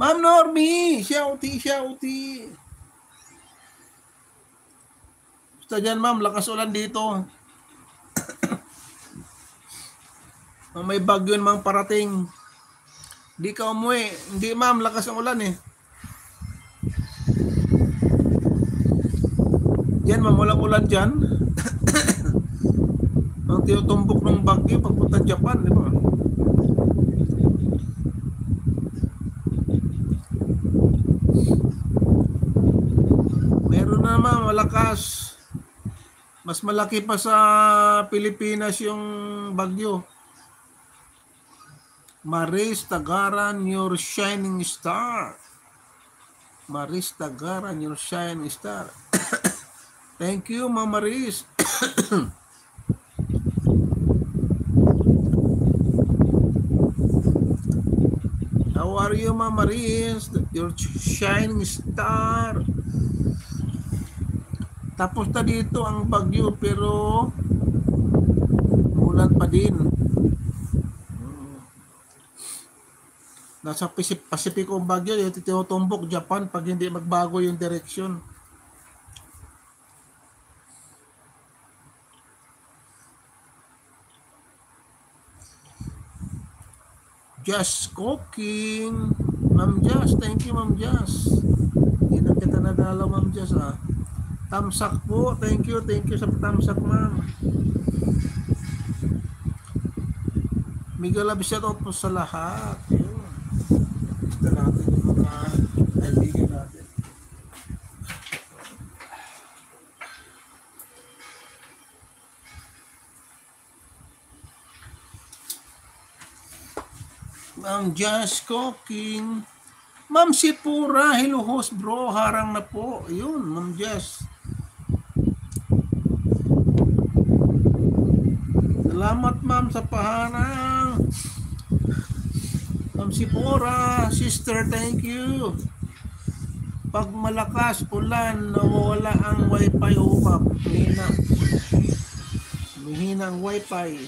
Ma'am Normie, shouty. Basta dyan, ma'am, lakas ulan dito. May bagyo mang parating. Di ka umuwi. Hindi, ma'am, lakas ang ulan eh. Diyan, ma'am, walang ulan dyan. Ang tinutumbok ng bagyo papunta Japan, di ba? Meron na, ma'am, malakas. Mas malaki pa sa Pilipinas yung bagyo. Maris Tagaran, your shining star. Maris Tagaran, your shining star. Thank you, Ma'am Maris. How are you, Ma'am Maris? Your shining star. Tapos na dito ang bagyo pero ulan pa din. Nasa Pasipiko ang bagyo, tinutumbok Japan pag hindi magbago yung direksyon. Just cooking. Ma'am Jazz, thank you, Ma'am Jazz. Hindi na kita nadala, Ma'am Jazz, ah. Tamsak po, thank you sa tamsak, ma'am. Miguel Love, shout out po sa lahat. Gusto natin yung mga kaibigan natin. Ma'am Just Cooking. Ma'am Sipura, hello host bro, harang na po. Yun, Ma'am Just. Salamat ma'am sa paharang. Ma'am Sipura, sister, thank you. Pag malakas ulan, nawawala ang wifi hukap. Mahina ang wifi.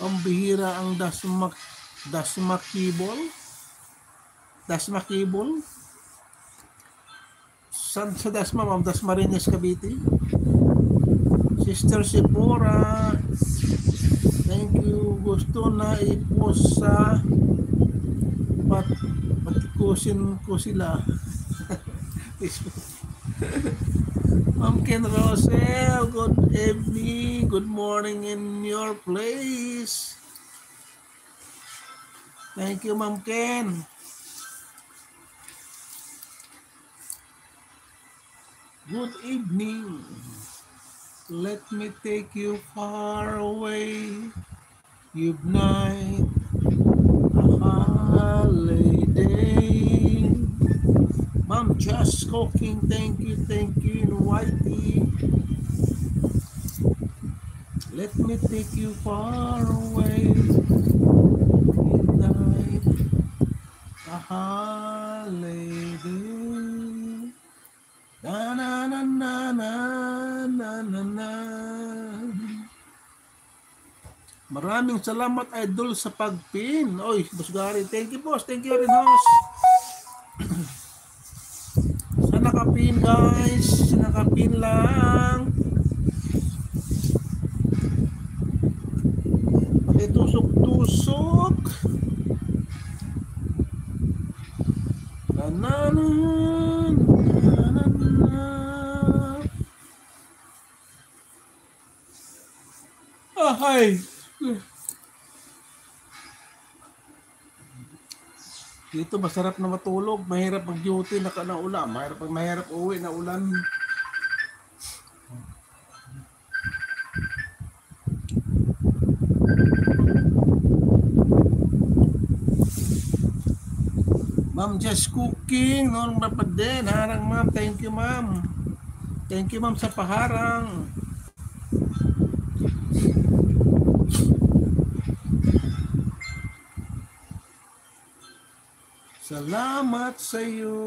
Ang bihira ang Dasma cable. Sa Dasma, ma'am, Dasmariñas, Cavite. Sister Sipora, thank you. Gusto na i-post sa patikusin ko sila. Ma'am Ken Rosel, good evening, good morning in your place. Thank you, Ma'am Ken. Good evening. Let me take you far away. You've night a holiday. Ma'am Just Cooking, thank you in Whitey. Let me take you far away. Midnight a holiday. Na na na na na na na na. Maraming salamat idol sa pagpin. Oy, Boss Gary, thank you boss, thank you rin host. Sa nakapin guys, sa nakapin lang. Pakitusok-tusok. Na na na. Hi. Dito masarap na matulog, mahirap mag-duty na ulan, mahirap uwi na ulan. Ma'am Just Cooking, noong dapat din, harang ma'am, thank you ma'am. Thank you ma'am sa paharang. Salamat sa iyo.